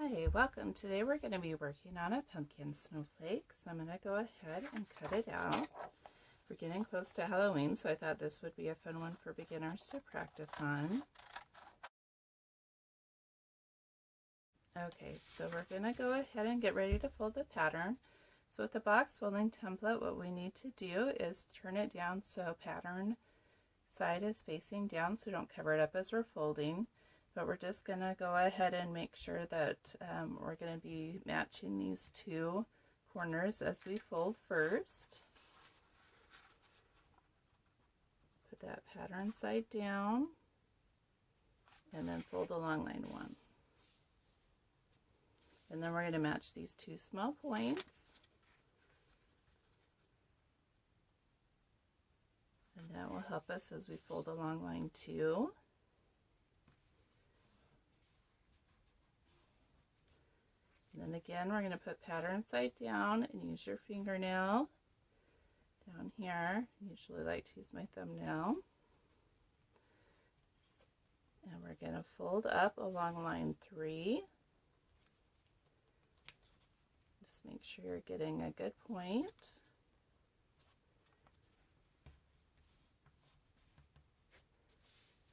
Hi, welcome. Today we're going to be working on a pumpkin snowflake. So I'm going to go ahead and cut it out. We're getting close to Halloween, so I thought this would be a fun one for beginners to practice on. Okay, so we're going to go ahead and get ready to fold the pattern. So with the box folding template, what we need to do is turn it down so pattern side is facing down, so don't cover it up as we're folding. But we're just going to go ahead and make sure that we're going to be matching these two corners as we fold first. Put that pattern side down and then fold along line one. And then we're going to match these two small points. And that will help us as we fold along line two. And then again, we're going to put pattern side down and use your fingernail down here. I usually like to use my thumbnail. And we're going to fold up along line three. Just make sure you're getting a good point.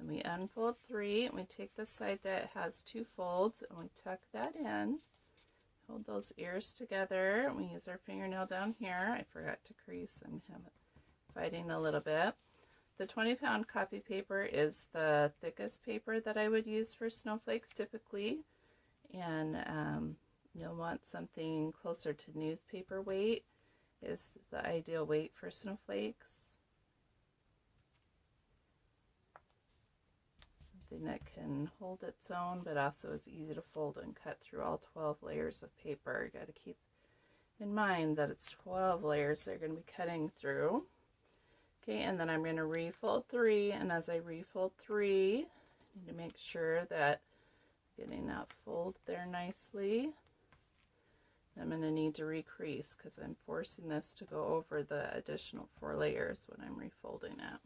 Then we unfold three and we take the side that has two folds and we tuck that in. Hold those ears together, and we use our fingernail down here. I forgot to crease. I'm fighting a little bit. The 20-pound copy paper is the thickest paper that I would use for snowflakes typically, and you'll want something closer to newspaper weight is the ideal weight for snowflakes. That can hold its own, but also is easy to fold and cut through all 12 layers of paper. You got to keep in mind that it's 12 layers they're going to be cutting through. Okay, and then I'm going to refold three, and as I refold three, I need to make sure that I'm getting that fold there nicely. I'm going to need to recrease because I'm forcing this to go over the additional 4 layers when I'm refolding it.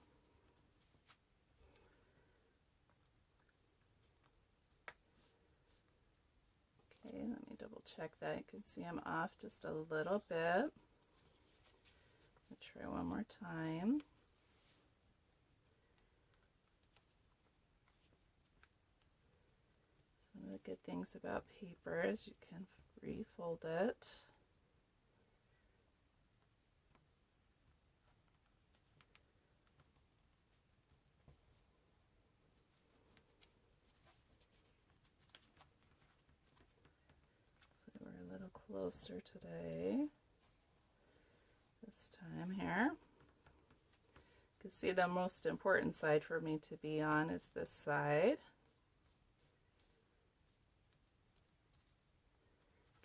Okay, let me double check that. You can see I'm off just a little bit. I'll try one more time. So one of the good things about paper is you can refold it. We're a little closer today. This time here. You can see the most important side for me to be on is this side.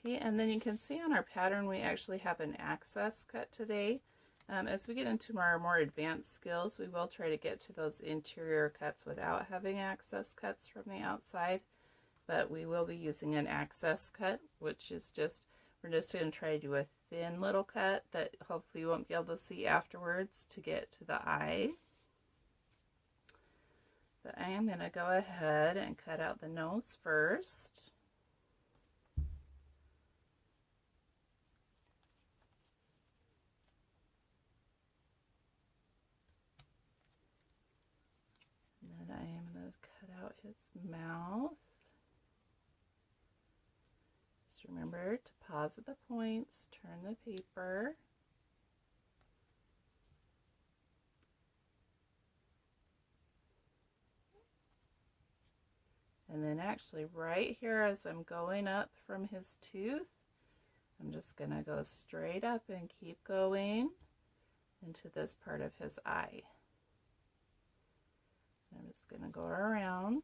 Okay, and then you can see on our pattern we actually have an access cut today. As we get into our more advanced skills, we will try to get to those interior cuts without having access cuts from the outside. But we will be using an access cut, which is just, we're just going to try to do a thin little cut that hopefully you won't be able to see afterwards to get to the eye. But I am going to go ahead and cut out the nose first. And then I am going to cut out his mouth. Remember to pause at the points, turn the paper. And then actually right here as I'm going up from his tooth, I'm just going to go straight up and keep going into this part of his eye. I'm just going to go around.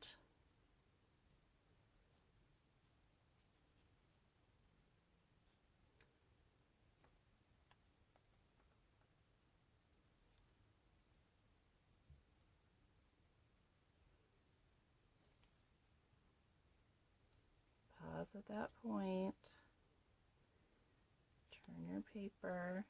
Pause at that point, turn your paper,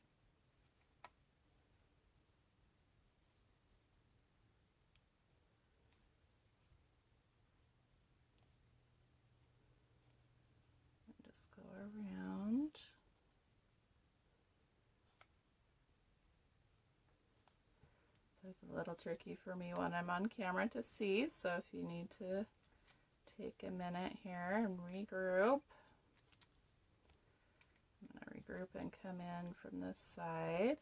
It's a little tricky for me when I'm on camera to see, so if you need to take a minute here and regroup. I'm going to regroup and come in from this side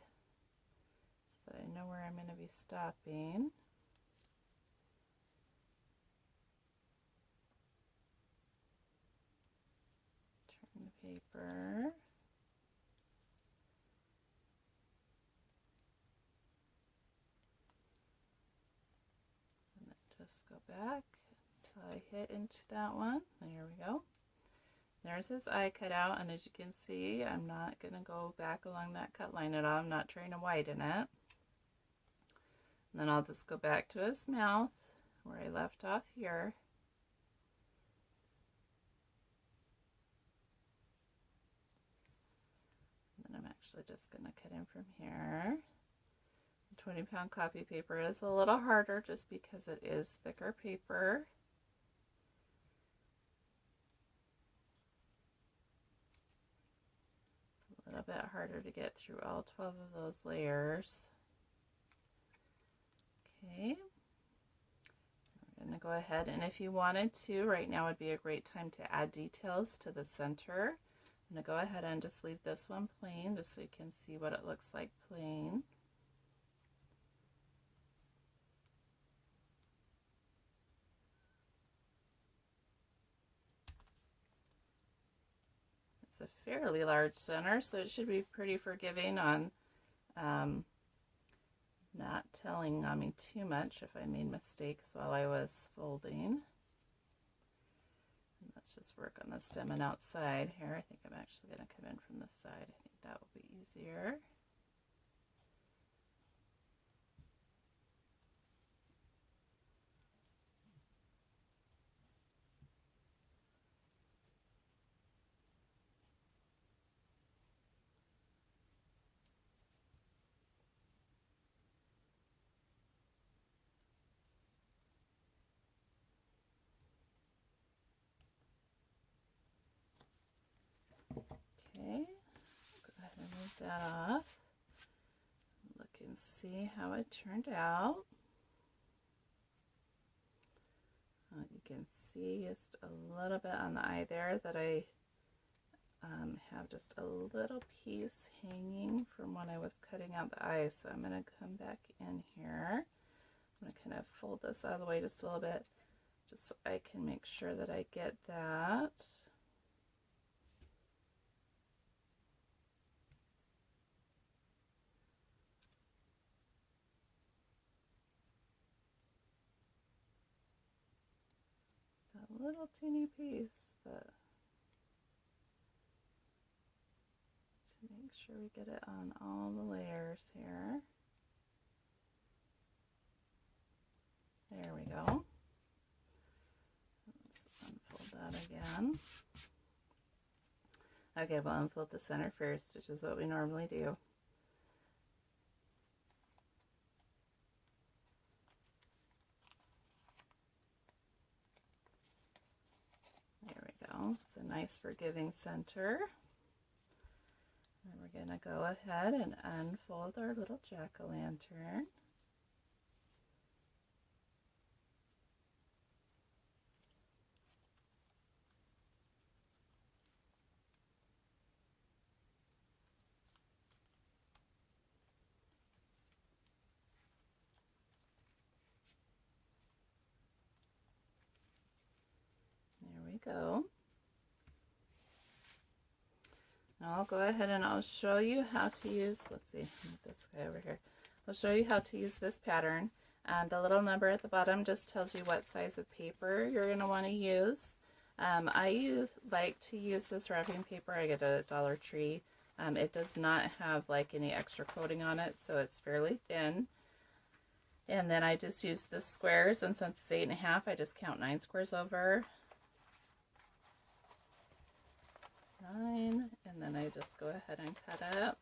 so that I know where I'm going to be stopping. Turn the paper. And then just go back until I hit into that one. There we go. There's his eye cut out, and as you can see, I'm not going to go back along that cut line at all. I'm not trying to widen it. And then I'll just go back to his mouth where I left off here. And then I'm actually just going to cut in from here. 20-pound copy paper is a little harder just because it is thicker paper. It's a little bit harder to get through all 12 of those layers. Okay, we're going to go ahead, and if you wanted to, right now would be a great time to add details to the center. I'm going to go ahead and just leave this one plain just so you can see what it looks like plain. It's a fairly large center, so it should be pretty forgiving on not telling on me too much if I made mistakes while I was folding. And let's just work on the stem and outside here. I think I'm actually going to come in from this side. I think that will be easier. Okay, go ahead and move that off. Look and see how it turned out. You can see just a little bit on the eye there that I have just a little piece hanging from when I was cutting out the eye. So I'm going to come back in here. I'm going to kind of fold this out of the way just a little bit, just so I can make sure that I get that. A little teeny piece that, to make sure we get it on all the layers here. There we go. Let's unfold that again. Okay, we'll unfold the center first, which is what we normally do. It's a nice forgiving center. And we're going to go ahead and unfold our little jack-o'-lantern. There we go. Now I'll go ahead and I'll show you how to use, let's see, this guy over here. I'll show you how to use this pattern. And the little number at the bottom just tells you what size of paper you're going to want to use. I like to use this wrapping paper. I get at Dollar Tree. It does not have like any extra coating on it, so it's fairly thin. And then I just use the squares, and since it's 8.5, I just count 9 squares over. 9, and then I just go ahead and cut it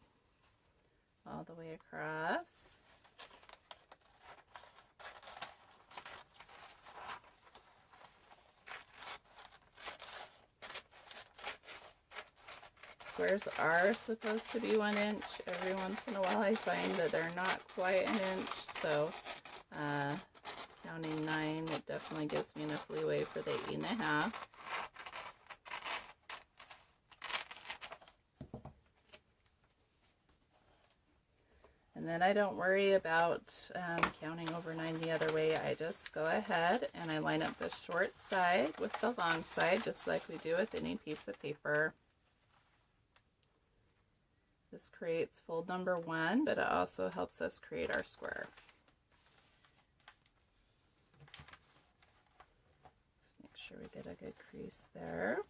all the way across. Squares are supposed to be 1 inch. Every once in a while I find that they're not quite an inch, so counting 9, it definitely gives me enough leeway for the 8.5. And then I don't worry about counting over 9 the other way. I just go ahead and I line up the short side with the long side, just like we do with any piece of paper. This creates fold number 1, but it also helps us create our square. Just make sure we get a good crease there.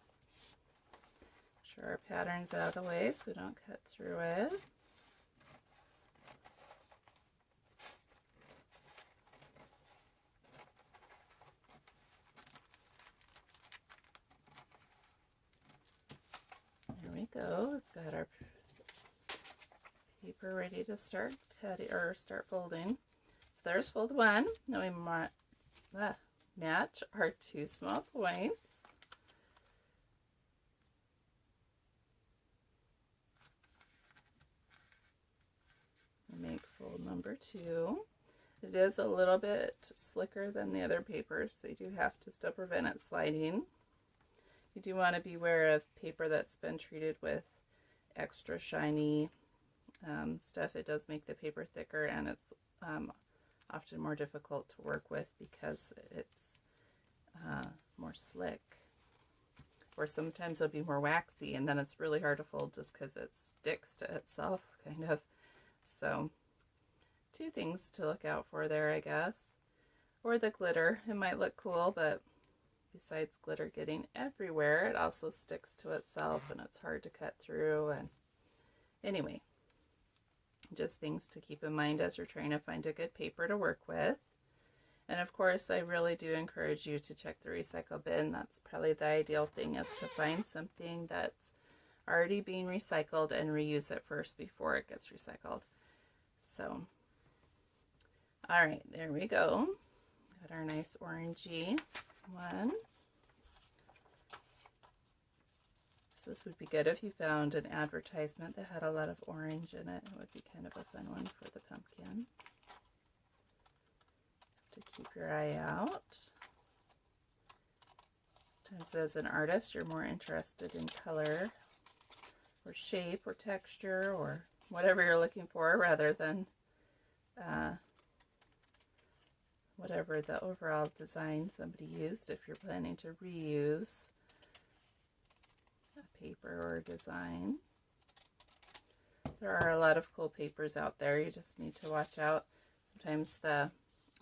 Make sure our pattern's out of the way so we don't cut through it. There we go. We've got our paper ready to start cutting or start folding. So there's fold 1. Now we match our 2 small points. And make fold number 2. It is a little bit slicker than the other papers, so you do have to still prevent it sliding. You do want to be aware of paper that's been treated with extra shiny stuff. It does make the paper thicker, and it's often more difficult to work with because it's more slick. Or sometimes it'll be more waxy, and then it's really hard to fold just because it sticks to itself, kind of. So 2 things to look out for there, I guess. Or the glitter. It might look cool, but besides glitter getting everywhere, it also sticks to itself and it's hard to cut through. And anyway, just things to keep in mind as you're trying to find a good paper to work with. And of course, I really do encourage you to check the recycle bin. That's probably the ideal thing, is to find something that's already being recycled and reuse it first before it gets recycled. So, all right, there we go. Got our nice orangey one. So this would be good if you found an advertisement that had a lot of orange in it. It would be kind of a fun one for the pumpkin. Have to keep your eye out. Sometimes as an artist, you're more interested in color or shape or texture or whatever you're looking for, rather than whatever the overall design somebody used, if you're planning to reuse a paper or design. There are a lot of cool papers out there. You just need to watch out. Sometimes the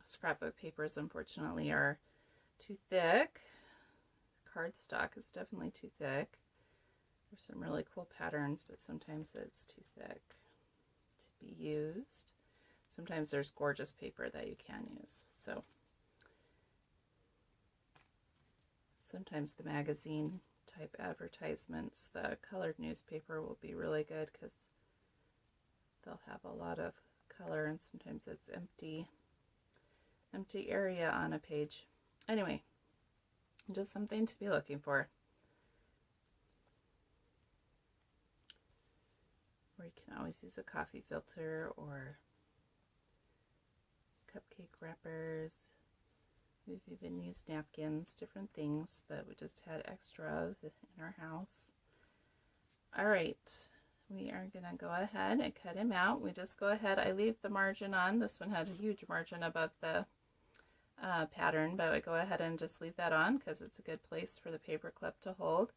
scrapbook papers, unfortunately, are too thick. Cardstock is definitely too thick. There's some really cool patterns, but sometimes it's too thick to be used. Sometimes there's gorgeous paper that you can use. So sometimes the magazine type advertisements, the colored newspaper will be really good because they'll have a lot of color, and sometimes it's empty area on a page. Anyway, just something to be looking for. Or you can always use a coffee filter or cupcake wrappers. We've even used napkins, different things that we just had extra of in our house. All right, we are gonna go ahead and cut him out. We just go ahead, I leave the margin on. This one had a huge margin above the pattern, but I go ahead and just leave that on because it's a good place for the paper clip to hold.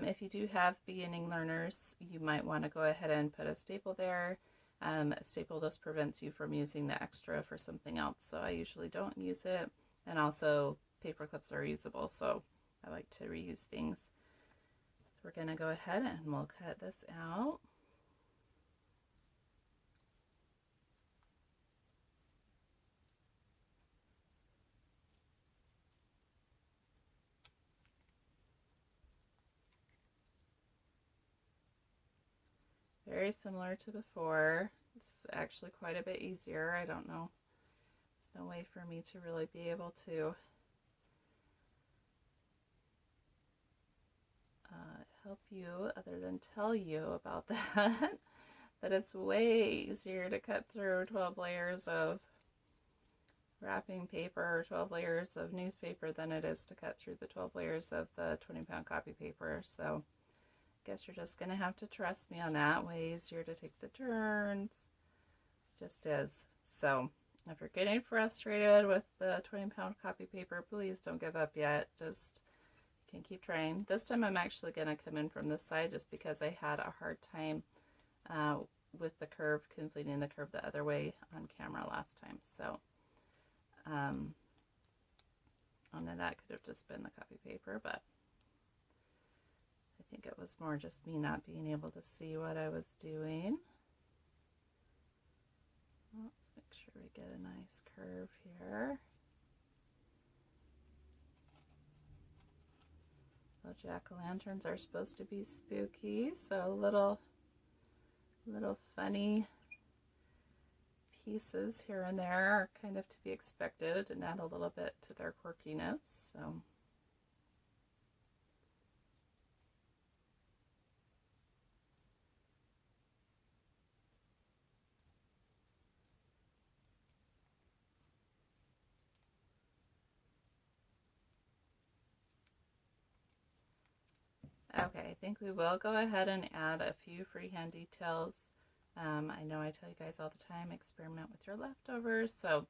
If you do have beginning learners, you might want to go ahead and put a staple there. A staple just prevents you from using the extra for something else, so I usually don't use it. And also, paper clips are usable, so I like to reuse things. So we're going to go ahead and we'll cut this out. Very similar to before. This is actually quite a bit easier. I don't know. There's no way for me to really be able to help you other than tell you about that, that it's way easier to cut through 12 layers of wrapping paper or 12 layers of newspaper than it is to cut through the 12 layers of the 20-pound copy paper. So I guess you're just going to have to trust me on that. Way easier to take the turns. Just is. So if you're getting frustrated with the 20-pound copy paper, please don't give up yet. Just you can keep trying. This time I'm actually going to come in from this side just because I had a hard time with the curve, completing the curve the other way on camera last time. So oh no, that could have just been the copy paper, but I think it was more just me not being able to see what I was doing. Let's make sure we get a nice curve here. Well, jack-o'-lanterns are supposed to be spooky, so little funny pieces here and there are kind of to be expected and add a little bit to their quirkiness. So okay, I think we will go ahead and add a few freehand details. I know I tell you guys all the time, experiment with your leftovers. So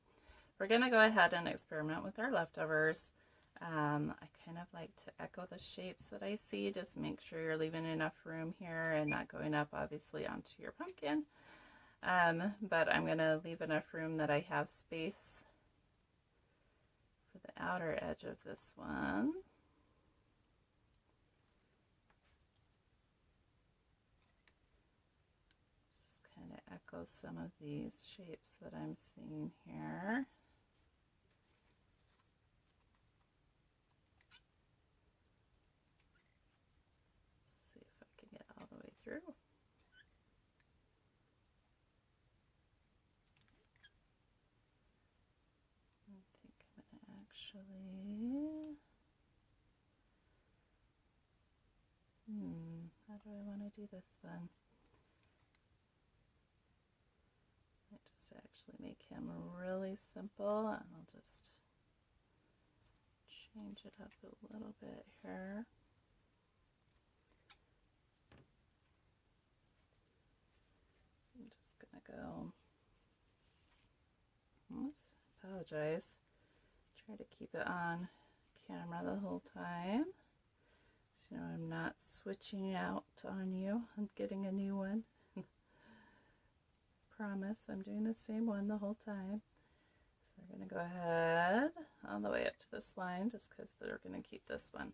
we're going to go ahead and experiment with our leftovers. I kind of like to echo the shapes that I see. Just make sure you're leaving enough room here and not going up obviously onto your pumpkin. But I'm going to leave enough room that I have space for the outer edge of this one. Echo some of these shapes that I'm seeing here. See if I can get all the way through. I think I'm going to actually... how do I want to do this one? Actually make him really simple, and I'll just change it up a little bit here. So I'm just gonna go, oops, apologize, try to keep it on camera the whole time, so you know I'm not switching out on you and getting a new one. Promise I'm doing the same one the whole time. So we're going to go ahead all the way up to this line just because they're going to keep this one.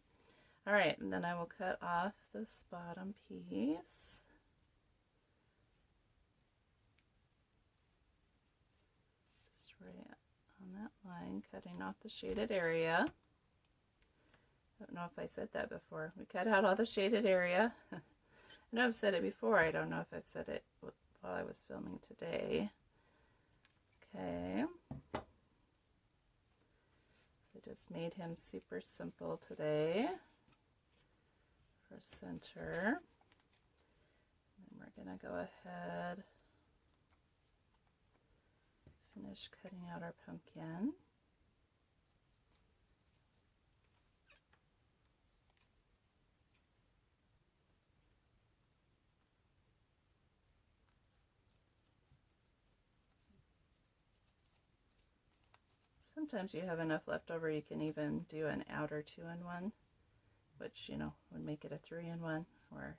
All right, and then I will cut off this bottom piece. Just right on that line, cutting off the shaded area. I don't know if I said that before. We cut out all the shaded area. I know I've said it before. I don't know if I've said it while I was filming today. Okay. So I just made him super simple today for center. And we're going to go ahead, finish cutting out our pumpkin. Sometimes you have enough left over, you can even do an outer 2-in-1, which, you know, would make it a 3-in-1, or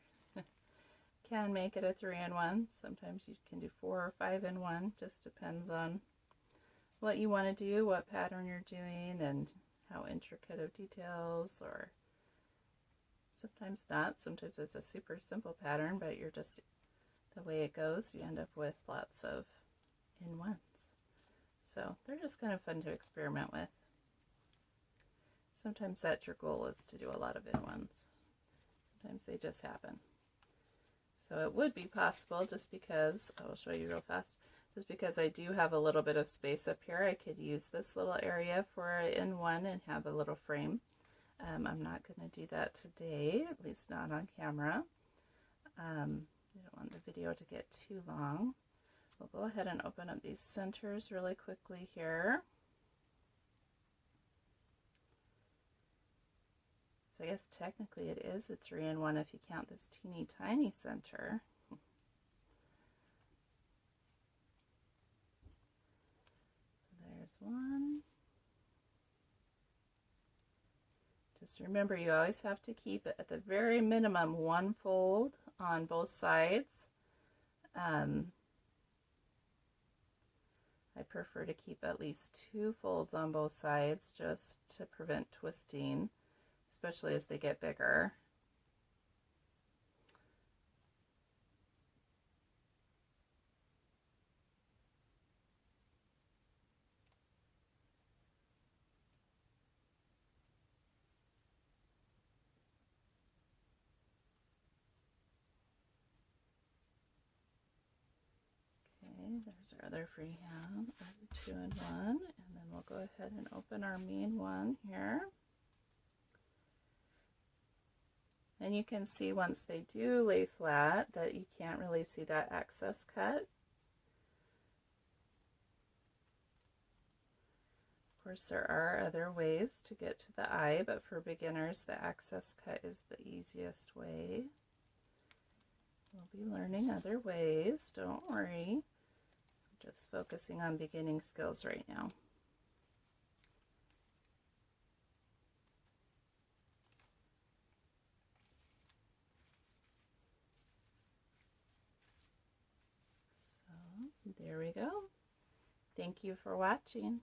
can make it a 3-in-1. Sometimes you can do 4 or 5-in-1, just depends on what you want to do, what pattern you're doing, and how intricate of details, or sometimes not. Sometimes it's a super simple pattern, but you're just, the way it goes, you end up with lots of in-ones. So they're just kind of fun to experiment with. Sometimes that's your goal, is to do a lot of in-ones. Sometimes they just happen. So it would be possible, just because, I will show you real fast, just because I do have a little bit of space up here, I could use this little area for an in-one and have a little frame. I'm not going to do that today, at least not on camera. I don't want the video to get too long. We'll go ahead and open up these centers really quickly here. So I guess technically it is a 3-in-1 if you count this teeny tiny center. So there's one. Just remember, you always have to keep it at the very minimum one fold on both sides. I prefer to keep at least 2 folds on both sides just to prevent twisting, especially as they get bigger. There's our other freehand, our 2-in-1, and then we'll go ahead and open our main one here. And you can see once they do lay flat that you can't really see that excess cut. Of course, there are other ways to get to the eye, but for beginners, the excess cut is the easiest way. We'll be learning other ways, don't worry. Just focusing on beginning skills right now. So there we go. Thank you for watching.